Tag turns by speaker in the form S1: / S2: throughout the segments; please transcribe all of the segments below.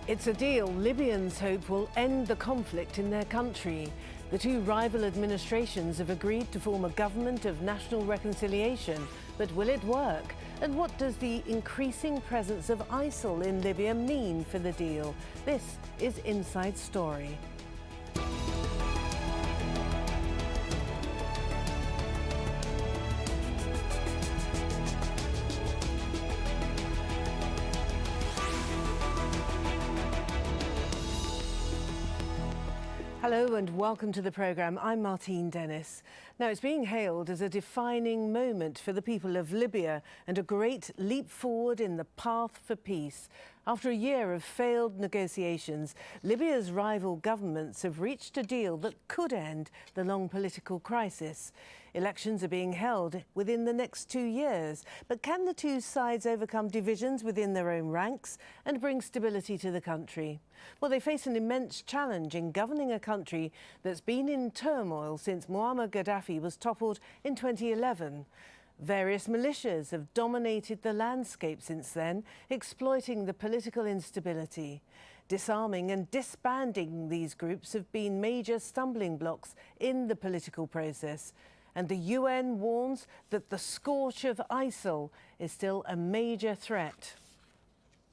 S1: It's a deal Libyans hope will end the conflict in their country. The two rival administrations have agreed to form a government of national reconciliation. But will it work? And what does the increasing presence of ISIL in Libya mean for the deal? This is Inside Story. Hello and welcome to the programme. I'm Martine Dennis. Now, it's being hailed as a defining moment for the people of Libya and a great leap forward in the path for peace. After a year of failed negotiations, Libya's rival governments have reached a deal that could end the long political crisis. Elections are being held within the next 2 years. But can the two sides overcome divisions within their own ranks and bring stability to the country? Well, they face an immense challenge in governing a country that's been in turmoil since Muammar Gaddafi was toppled in 2011. Various militias have dominated the landscape since then, exploiting the political instability. Disarming and disbanding these groups have been major stumbling blocks in the political process. And the UN warns that the scourge of ISIL is still a major threat.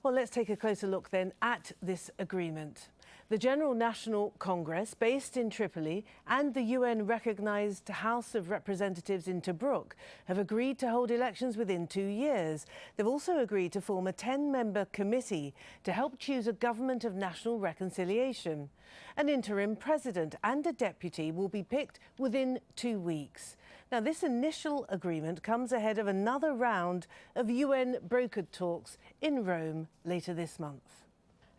S1: Well, let's take a closer look then at this agreement. The General National Congress, based in Tripoli, and the UN-recognised House of Representatives in Tobruk have agreed to hold elections within 2 years. They've also agreed to form a 10-member committee to help choose a government of national reconciliation. An interim president and a deputy will be picked within 2 weeks. Now, this initial agreement comes ahead of another round of UN-brokered talks in Rome later this month.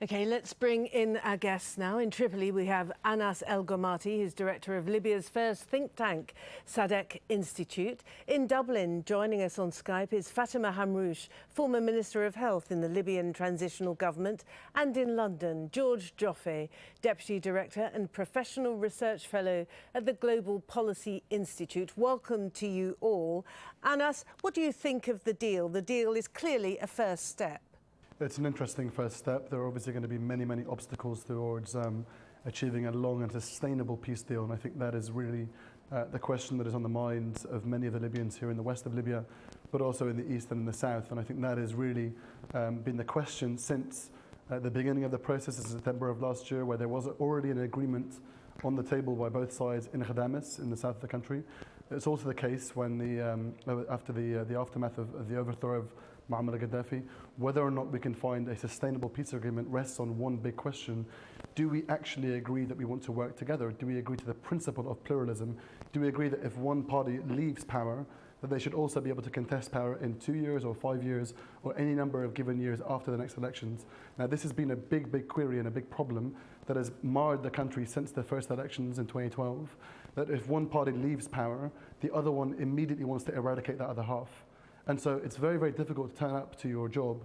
S1: OK, let's bring in our guests now. In Tripoli, we have Anas El Gomati, who's director of Libya's first think tank, Sadek Institute. In Dublin, joining us on Skype is Fatima Hamrouche, former Minister of Health in the Libyan Transitional Government. And in London, George Joffe, Deputy Director and Professional Research Fellow at the Global Policy Institute. Welcome to you all. Anas, what do you think of the deal? The deal is clearly a first step.
S2: It's an interesting first step. There are obviously going to be many, many obstacles towards achieving a long and sustainable peace deal. And I think that is really the question that is on the minds of many of the Libyans here in the west of Libya, but also in the east and in the south. And I think that has really been the question since the beginning of the process in September of last year, where there was already an agreement on the table by both sides in Ghadames, in the south of the country. It's also the case when after the aftermath of the overthrow of Muammar Gaddafi, whether or not we can find a sustainable peace agreement rests on one big question. Do we actually agree that we want to work together? Do we agree to the principle of pluralism? Do we agree that if one party leaves power, that they should also be able to contest power in 2 years or 5 years or any number of given years after the next elections? Now, this has been a big, big query and a big problem that has marred the country since the first elections in 2012, that if one party leaves power, the other one immediately wants to eradicate that other half. And so it's very, very difficult to turn up to your job,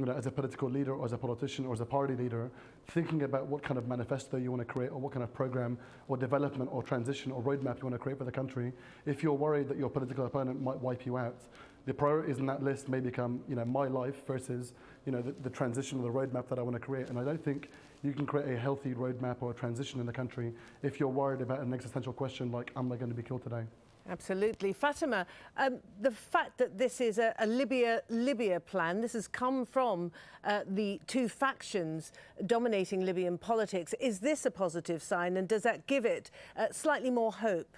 S2: as a political leader or as a politician or as a party leader, thinking about what kind of manifesto you want to create or what kind of program or development or transition or roadmap you want to create for the country, if you're worried that your political opponent might wipe you out. The priorities in that list may become, my life versus, the transition or the roadmap that I want to create. And I don't think you can create a healthy roadmap or a transition in the country if you're worried about an existential question like, am I going to be killed today?
S1: Absolutely. Fatima, the fact that this is a Libya plan, this has come from the two factions dominating Libyan politics. Is this a positive sign, and does that give it slightly more hope?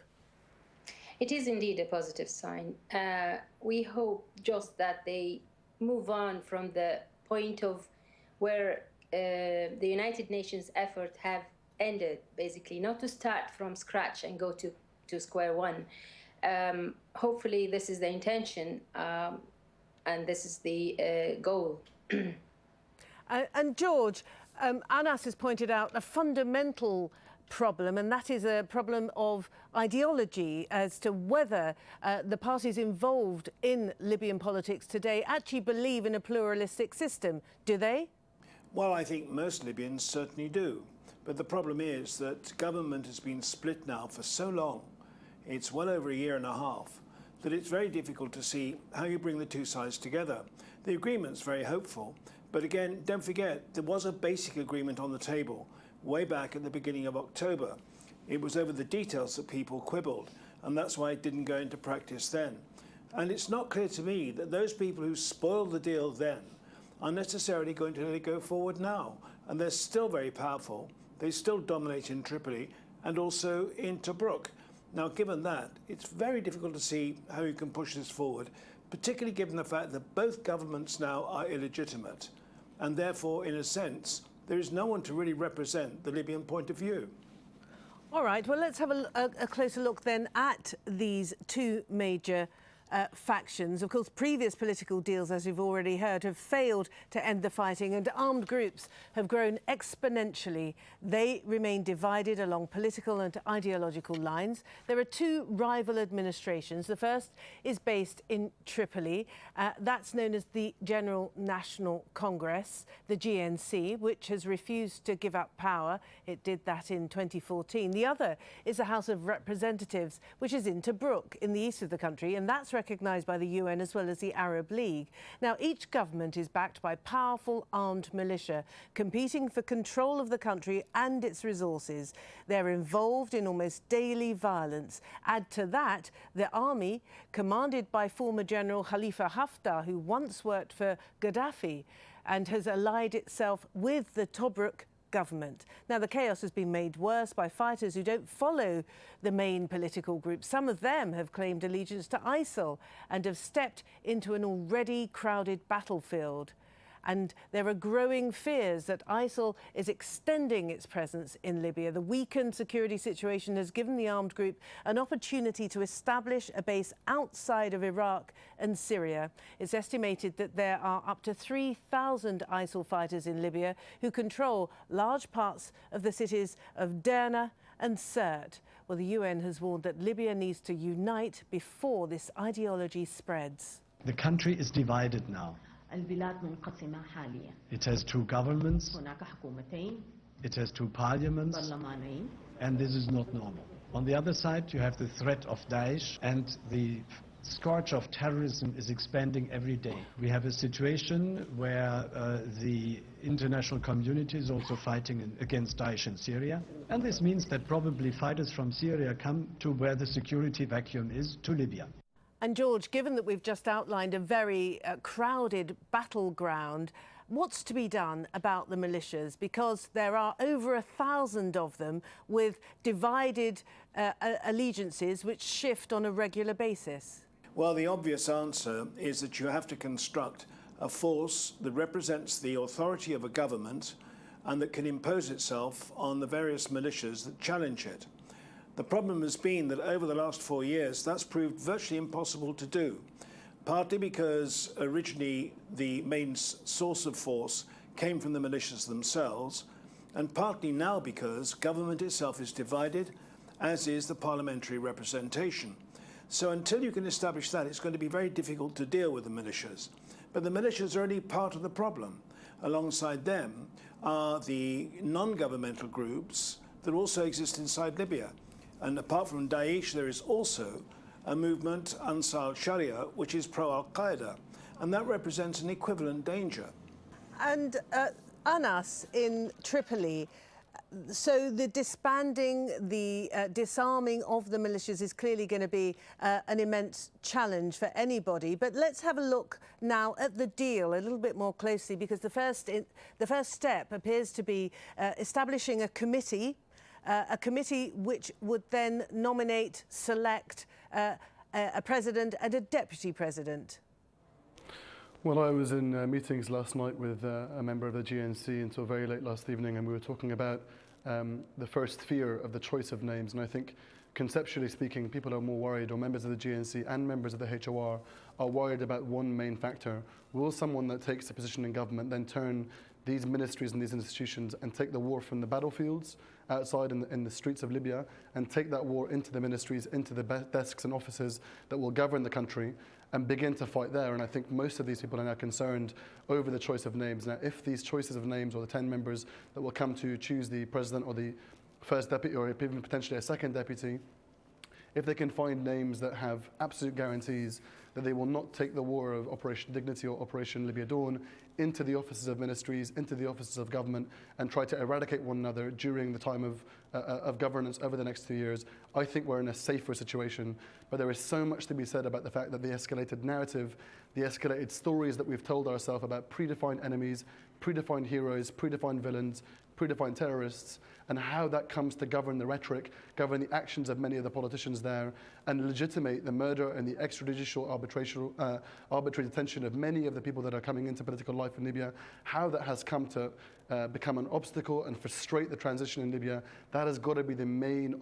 S3: It is indeed a positive sign. We hope just that they move on from the point of where the United Nations effort have ended, basically, not to start from scratch and go to square one. Hopefully this is the intention and this is the goal.
S1: And George, Anas has pointed out a fundamental problem, and that is a problem of ideology as to whether the parties involved in Libyan politics today actually believe in a pluralistic system. Do they?
S4: Well, I think most Libyans certainly do. But the problem is that government has been split now for so long, it's well over a year and a half, that it's very difficult to see how you bring the two sides together. The agreement's very hopeful, But again, don't forget, there was a basic agreement on the table way back at the beginning of October. It was over the details that people quibbled, and that's why it didn't go into practice then. And it's not clear to me that those people who spoiled the deal then are necessarily going to let it go forward now. And they're still very powerful. They still dominate in Tripoli and also in Tobruk. Now, given that, it's very difficult to see how you can push this forward, particularly given the fact that both governments now are illegitimate. And therefore, in a sense, there is no one to really represent the Libyan point of view.
S1: All right, well, let's have a closer look then at these two major factions. Of course, previous political deals, as we've already heard, have failed to end the fighting, and armed groups have grown exponentially. They remain divided along political and ideological lines. There are two rival administrations. The first is based in Tripoli. That's known as the General National Congress, the GNC, which has refused to give up power. It did that in 2014. The other is the House of Representatives, which is in Tobruk, in the east of the country, and that's recognised by the UN as well as the Arab League. Now, each government is backed by powerful armed militia competing for control of the country and its resources. They're involved in almost daily violence. Add to that the army, commanded by former General Khalifa Haftar, who once worked for Gaddafi and has allied itself with the Tobruk government. Now, the chaos has been made worse by fighters who don't follow the main political group. Some of them have claimed allegiance to ISIL and have stepped into an already crowded battlefield. And there are growing fears that ISIL is extending its presence in Libya. The weakened security situation has given the armed group an opportunity to establish a base outside of Iraq and Syria. It's estimated that there are up to 3,000 ISIL fighters in Libya who control large parts of the cities of Derna and Sirte. Well, the UN has warned that Libya needs to unite before this ideology spreads.
S5: The country is divided now. It has two governments, it has two parliaments, and this is not normal. On the other side, you have the threat of Daesh, and the scourge of terrorism is expanding every day. We have a situation where the international community is also fighting against Daesh in Syria, and this means that probably fighters from Syria come to where the security vacuum is, to Libya.
S1: And George, given that we've just outlined a very crowded battleground, what's to be done about the militias? Because there are over 1,000 of them with divided allegiances which shift on a regular basis.
S4: Well, the obvious answer is that you have to construct a force that represents the authority of a government and that can impose itself on the various militias that challenge it. The problem has been that over the last 4 years, that's proved virtually impossible to do, partly because originally the main source of force came from the militias themselves, and partly now because government itself is divided, as is the parliamentary representation. So until you can establish that, it's going to be very difficult to deal with the militias. But the militias are only part of the problem. Alongside them are the non-governmental groups that also exist inside Libya. And apart from Daesh, there is also a movement, Ansar al-Sharia, which is pro-Al-Qaeda, and that represents an equivalent danger.
S1: And Anas, in Tripoli, so the disbanding, the disarming of the militias is clearly going to be an immense challenge for anybody. But let's have a look now at the deal a little bit more closely, because the first step appears to be establishing a committee which would then nominate, select a president and a deputy president.
S2: Well, I was in meetings last night with a member of the GNC until very late last evening, and we were talking about the first fear of the choice of names. And I think, conceptually speaking, people are more worried, or members of the GNC and members of the HOR are worried about one main factor. Will someone that takes a position in government then turn these ministries and these institutions and take the war from the battlefields outside in the streets of Libya and take that war into the ministries, into the desks and offices that will govern the country and begin to fight there? And I think most of these people are now concerned over the choice of names. Now, if these choices of names, or the 10 members that will come to choose the president or the first deputy, or even potentially a second deputy, if they can find names that have absolute guarantees that they will not take the war of Operation Dignity or Operation Libya Dawn into the offices of ministries, into the offices of government, and try to eradicate one another during the time of governance over the next 2 years. I think we're in a safer situation, but there is so much to be said about the fact that the escalated narrative, the escalated stories that we've told ourselves about predefined enemies, predefined heroes, predefined villains, predefined terrorists, and how that comes to govern the rhetoric, govern the actions of many of the politicians there, and legitimate the murder and the extrajudicial arbitrary detention of many of the people that are coming into political life in Libya, how that has come to become an obstacle and frustrate the transition in Libya. That has got to be the main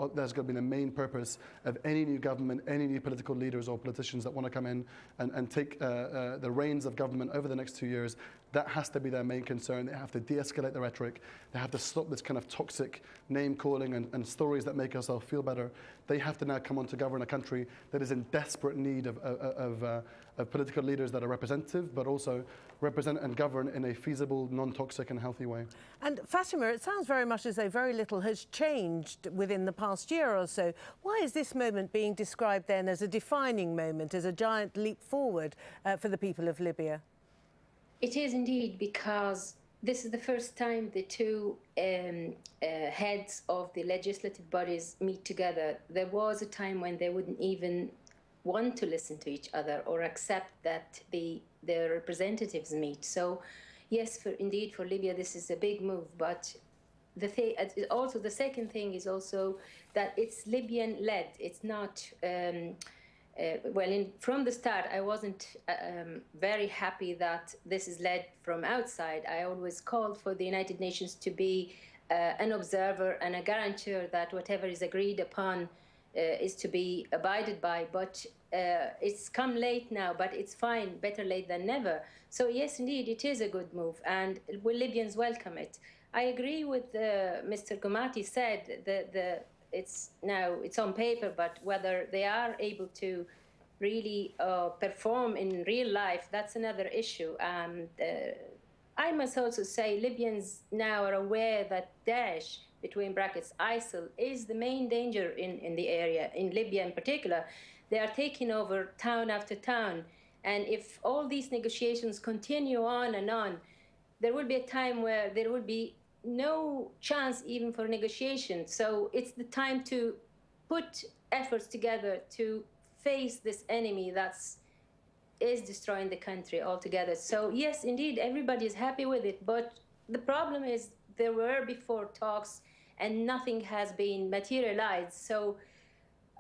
S2: purpose of any new government, any new political leaders or politicians that want to come in and take the reins of government over the next 2 years. That has to be their main concern. They have to de-escalate the rhetoric. They have to stop this kind of toxic name-calling and stories that make ourselves feel better. They have to now come on to govern a country that is in desperate need of political leaders that are representative, but also represent and govern in a feasible, non-toxic and healthy way.
S1: And Fatima, it sounds very much as though very little has changed within the past year or so. Why is this moment being described then as a defining moment, as a giant leap forward for the people of Libya?
S3: It is indeed, because this is the first time the two heads of the legislative bodies meet together. There was a time when they wouldn't even want to listen to each other or accept that their representatives meet. So, yes, indeed, for Libya, this is a big move. But also the second thing is also that it's Libyan-led. It's not. From the start, I wasn't very happy that this is led from outside. I always called for the United Nations to be an observer and a guarantor that whatever is agreed upon is to be abided by. But it's come late now, but it's fine, better late than never. So yes, indeed, it is a good move, and Libyans welcome it. I agree with Mr. Gumati said that it's on paper, but whether they are able to really perform in real life, that's another issue. And I must also say Libyans now are aware that Daesh, between brackets ISIL, is the main danger in the area, in Libya in particular. They are taking over town after town. And if all these negotiations continue on and on, there will be a time where there will be no chance even for negotiation. So it's the time to put efforts together to face this enemy that is destroying the country altogether. So yes, indeed, everybody is happy with it. But the problem is there were before talks and nothing has been materialized. So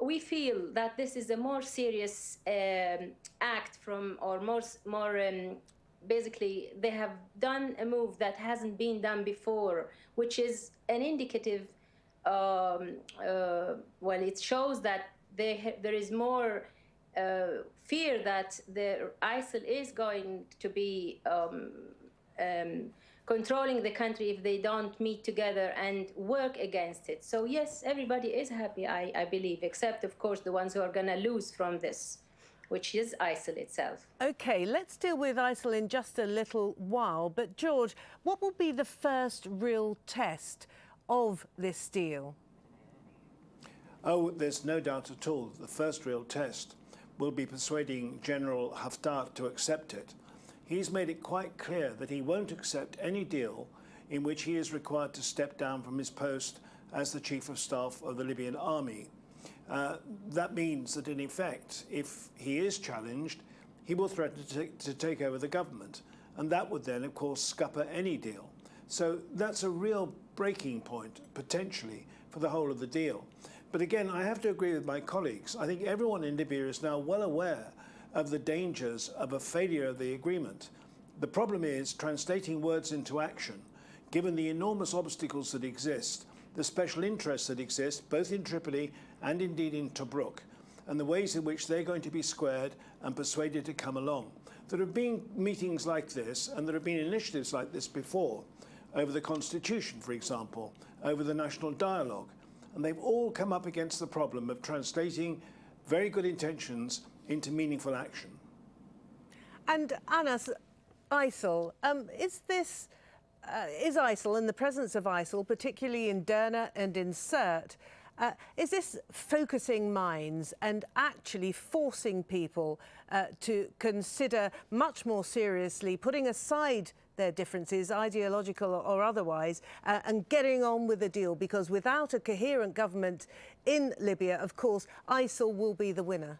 S3: we feel that this is a more serious act basically, they have done a move that hasn't been done before, which is an indicative, it shows that there is more fear that the ISIL is going to be controlling the country if they don't meet together and work against it. So yes, everybody is happy, I believe, except, of course, the ones who are going to lose from this, which is ISIL itself.
S1: OK, let's deal with ISIL in just a little while. But, George, what will be the first real test of this deal?
S4: Oh, there's no doubt at all. The first real test will be persuading General Haftar to accept it. He's made it quite clear that he won't accept any deal in which he is required to step down from his post as the Chief of Staff of the Libyan Army. That means that, in effect, if he is challenged, he will threaten to take over the government. And that would then, of course, scupper any deal. So that's a real breaking point, potentially, for the whole of the deal. But again, I have to agree with my colleagues. I think everyone in Libya is now well aware of the dangers of a failure of the agreement. The problem is translating words into action, given the enormous obstacles that exist, the special interests that exist, both in Tripoli and indeed in Tobruk, and the ways in which they're going to be squared and persuaded to come along. There have been meetings like this, and there have been initiatives like this before, over the Constitution, for example, over the National Dialogue. And they've all come up against the problem of translating very good intentions into meaningful action.
S1: And Anas, ISIL, is ISIL and the presence of ISIL, particularly in Derna and in Sirte, Is this focusing minds and actually forcing people to consider much more seriously, putting aside their differences, ideological or otherwise, and getting on with the deal? Because without a coherent government in Libya, of course, ISIL will be the winner.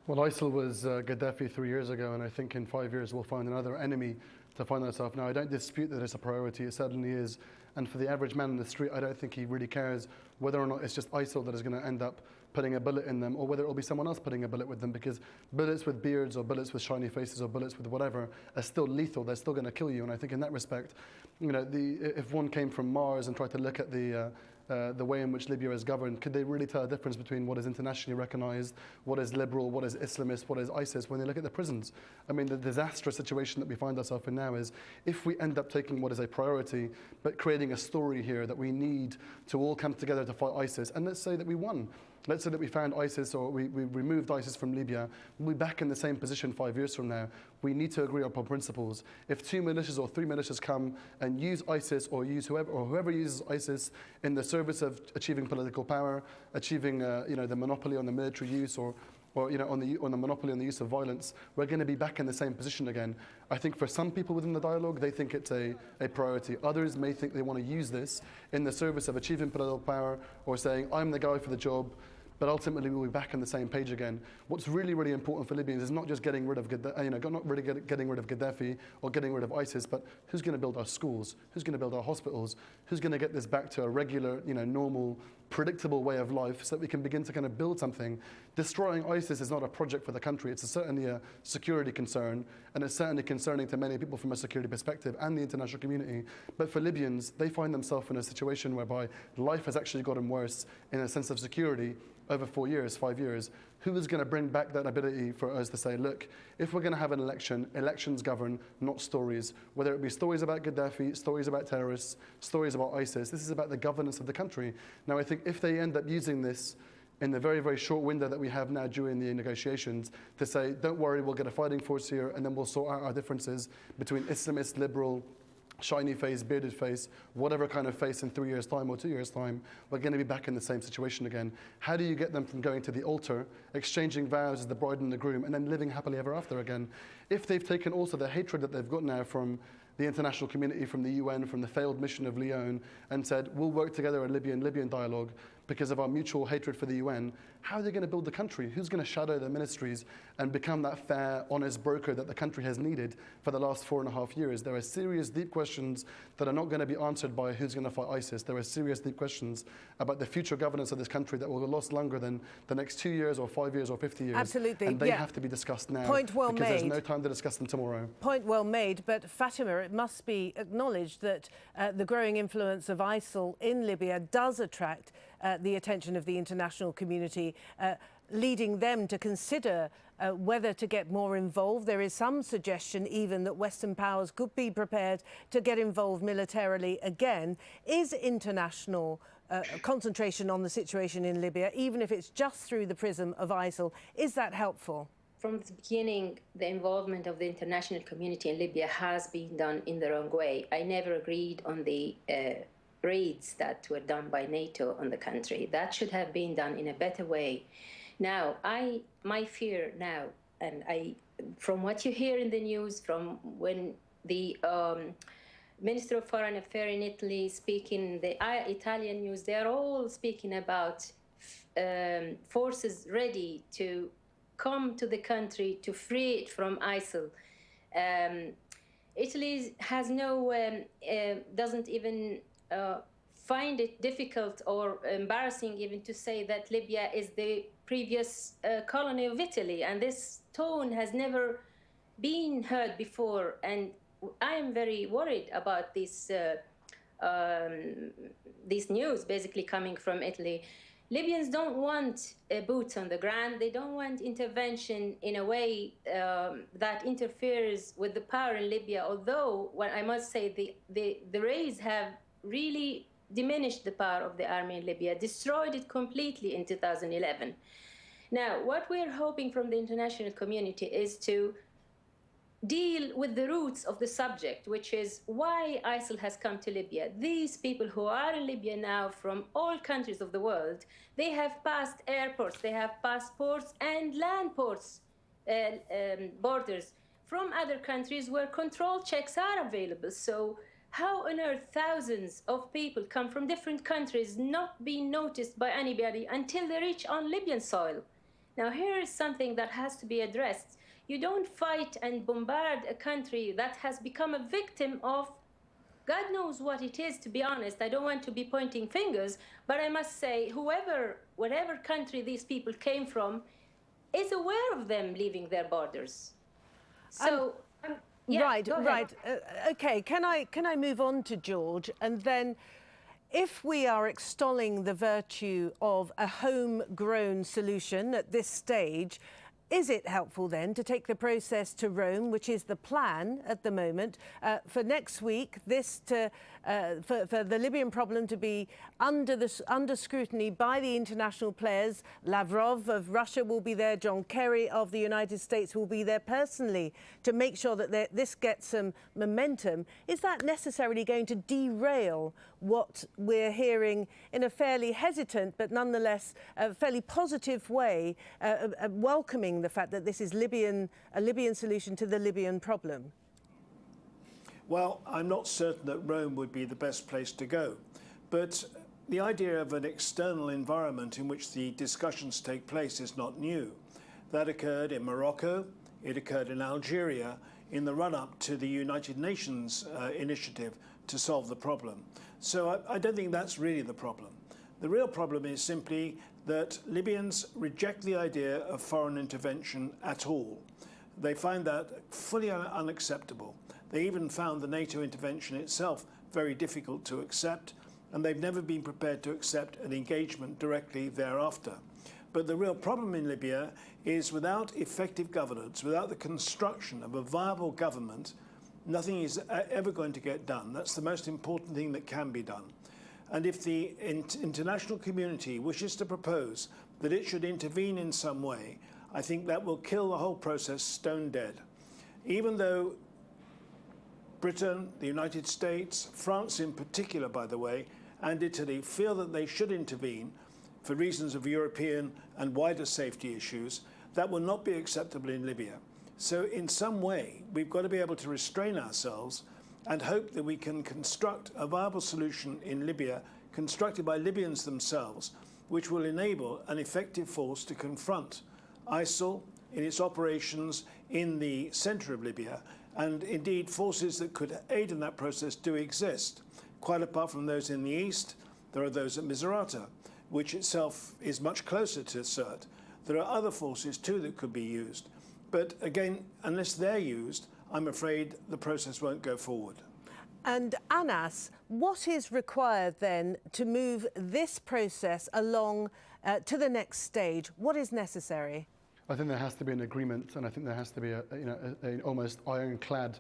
S2: Well, ISIL was Gaddafi 3 years ago, and I think in 5 years we'll find another enemy to find ourselves. Now, I don't dispute that it's a priority, it certainly is. And for the average man in the street, I don't think he really cares whether or not it's just ISIL that is going to end up putting a bullet in them, or whether it will be someone else putting a bullet with them, because bullets with beards or bullets with shiny faces or bullets with whatever are still lethal. They're still going to kill you. And I think in that respect, you know, if one came from Mars and tried to look at the way in which Libya is governed, could they really tell a difference between what is internationally recognized, what is liberal, what is Islamist, what is ISIS, when they look at the prisons? I mean, the disastrous situation that we find ourselves in now is, if we end up taking what is a priority, but creating a story here that we need to all come together to fight ISIS, and let's say that we won. Let's say that we found ISIS, or we removed ISIS from Libya, we'll be back in the same position 5 years from now. We need to agree upon principles. If 2 militias or 3 militias come and use ISIS, or use whoever uses ISIS in the service of achieving political power, achieving you know, the monopoly on the military use, or you know, on the monopoly on the use of violence, we're going to be back in the same position again. I think for some people within the dialogue, they think it's a priority. Others may think they want to use this in the service of achieving political power, or saying, I'm the guy for the job. But ultimately, we'll be back on the same page again. What's really, really important for Libyans is not just getting rid of getting rid of Gaddafi or getting rid of ISIS, but who's going to build our schools? Who's going to build our hospitals? Who's going to get this back to a regular, you know, normal, predictable way of life, so that we can begin to kind of build something? Destroying ISIS is not a project for the country. It's certainly a security concern, and it's certainly concerning to many people from a security perspective and the international community. But for Libyans, they find themselves in a situation whereby life has actually gotten worse in a sense of security over 4 years, 5 years. Who is going to bring back that ability for us to say, look, if we're going to have an election, elections govern, not stories. Whether it be stories about Gaddafi, stories about terrorists, stories about ISIS, this is about the governance of the country. Now, I think if they end up using this in the very, very short window that we have now during the negotiations, to say, don't worry, we'll get a fighting force here, and then we'll sort out our differences between Islamist, liberal, shiny face, bearded face, whatever kind of face in 3 years' time or 2 years' time, we're going to be back in the same situation again. How do you get them from going to the altar, exchanging vows as the bride and the groom, and then living happily ever after again? If they've taken also the hatred that they've got now from the international community, from the UN, from the failed mission of Lyon, and said, we'll work together in Libyan dialogue because of our mutual hatred for the UN, how are they going to build the country? Who's going to shadow their ministries and become that fair, honest broker that the country has needed for the last 4.5 years? There are serious, deep questions that are not going to be answered by who's going to fight ISIS. There are serious, deep questions about the future governance of this country that will last longer than the next 2 years or 5 years or 50 years.
S1: Absolutely.
S2: And they have to be discussed now.
S1: Point well
S2: because
S1: made.
S2: There's no time to discuss them tomorrow.
S1: Point well made. But Fatima, it must be acknowledged that the growing influence of ISIL in Libya does attract the attention of the international community, leading them to consider whether to get more involved. There is some suggestion even that Western powers could be prepared to get involved militarily again. Is international concentration on the situation in Libya, even if it's just through the prism of ISIL, is that helpful?
S3: From the beginning, the involvement of the international community in Libya has been done in the wrong way. I never agreed on the raids that were done by NATO on the country. That should have been done in a better way. Now, my fear now, and from what you hear in the news, from when the Minister of Foreign Affairs in Italy speaking, the Italian news, they are all speaking about forces ready to come to the country to free it from ISIL. Italy has doesn't even find it difficult or embarrassing even to say that Libya is the previous colony of Italy, and this tone has never been heard before. And I am very worried about this news basically coming from Italy. Libyans don't want boots on the ground. They don't want intervention in a way that interferes with the power in Libya, although what I must say, the raids have really diminished the power of the army in Libya, destroyed it completely in 2011. Now, what we're hoping from the international community is to deal with the roots of the subject, which is why ISIL has come to Libya. These people who are in Libya now from all countries of the world, they have passed airports, they have passports and land ports, borders from other countries where control checks are available. So how on earth thousands of people come from different countries not being noticed by anybody until they reach on Libyan soil? Now here is something that has to be addressed. You don't fight and bombard a country that has become a victim of God knows what it is, to be honest. I don't want to be pointing fingers, but I must say, whatever country these people came from, is aware of them leaving their borders. So, yeah,
S1: right. Okay, can I move on to George? And then, if we are extolling the virtue of a homegrown solution at this stage, is it helpful then to take the process to Rome, which is the plan at the moment, for next week, for the Libyan problem to be under scrutiny by the international players? Lavrov of Russia will be there, John Kerry of the United States will be there personally to make sure that this gets some momentum. Is that necessarily going to derail what we're hearing in a fairly hesitant but nonetheless a fairly positive way, welcoming the fact that this is a Libyan solution to the Libyan problem?
S4: Well, I'm not certain that Rome would be the best place to go. But the idea of an external environment in which the discussions take place is not new. That occurred in Morocco, it occurred in Algeria in the run-up to the United Nations initiative to solve the problem. So I don't think that's really the problem. The real problem is simply that Libyans reject the idea of foreign intervention at all. They find that fully unacceptable. They even found the NATO intervention itself very difficult to accept, and they've never been prepared to accept an engagement directly thereafter. But the real problem in Libya is without effective governance, without the construction of a viable government, nothing is ever going to get done. That's the most important thing that can be done. And if the international community wishes to propose that it should intervene in some way, I think that will kill the whole process stone dead. Even though Britain, the United States, France in particular, by the way, and Italy feel that they should intervene for reasons of European and wider safety issues, that will not be acceptable in Libya. So in some way, we've got to be able to restrain ourselves and hope that we can construct a viable solution in Libya, constructed by Libyans themselves, which will enable an effective force to confront ISIL in its operations in the centre of Libya. And indeed, forces that could aid in that process do exist. Quite apart from those in the east, there are those at Misrata, which itself is much closer to Sirte. There are other forces too that could be used. But again, unless they're used, I'm afraid the process won't go forward.
S1: And Anas, what is required then to move this process along to the next stage? What is necessary?
S2: I think there has to be an agreement, and I think there has to be an almost ironclad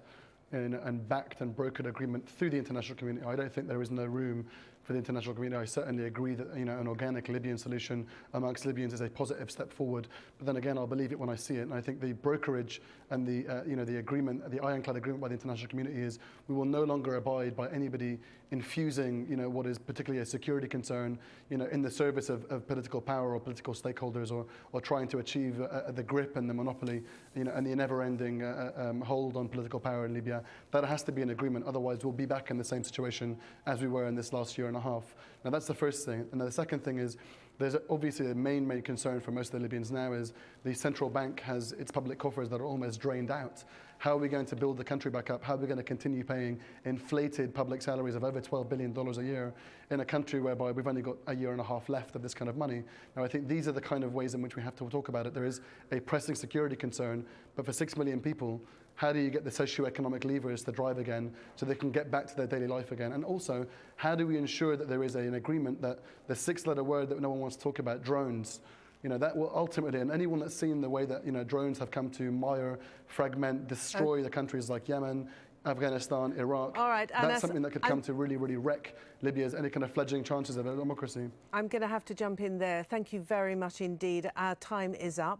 S2: and backed and brokered agreement through the international community. I don't think there is no room for the international community. I certainly agree that an organic Libyan solution amongst Libyans is a positive step forward. But then again, I'll believe it when I see it. And I think the brokerage and the agreement, the ironclad agreement by the international community is we will no longer abide by anybody infusing what is particularly a security concern in the service of political power or political stakeholders or trying to achieve the grip and the monopoly and the never-ending hold on political power in Libya. That has to be an agreement. Otherwise, we'll be back in the same situation as we were in this last year and a half. Now, that's the first thing. And the second thing is there's obviously a main concern for most of the Libyans now is the central bank has its public coffers that are almost drained out. How are we going to build the country back up? How are we going to continue paying inflated public salaries of over $12 billion a year in a country whereby we've only got a year and a half left of this kind of money? Now, I think these are the kind of ways in which we have to talk about it. There is a pressing security concern, but for 6 million people, how do you get the socio-economic levers to drive again so they can get back to their daily life again? And also, how do we ensure that there is an agreement that the 6-letter word that no one wants to talk about, drones, that will ultimately, and anyone that's seen the way that drones have come to mire, fragment, destroy the countries like Yemen, Afghanistan, Iraq.
S1: All right,
S2: that's something that could come to really, really wreck Libya's any kind of fledgling chances of a democracy. I'm
S1: going to have to jump in there. Thank you very much indeed. Our time is up.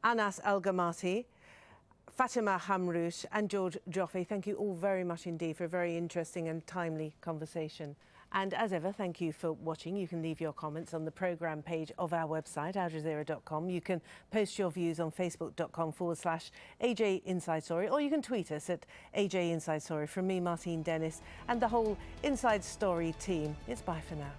S1: Anas El Gamati, Fatima Hamrouche and George Joffe, thank you all very much indeed for a very interesting and timely conversation. And as ever, thank you for watching. You can leave your comments on the programme page of our website, aljazeera.com. You can post your views on facebook.com/AJ Inside Story, or you can tweet us at AJ Inside Story. From me, Martine Dennis, and the whole Inside Story team, it's bye for now.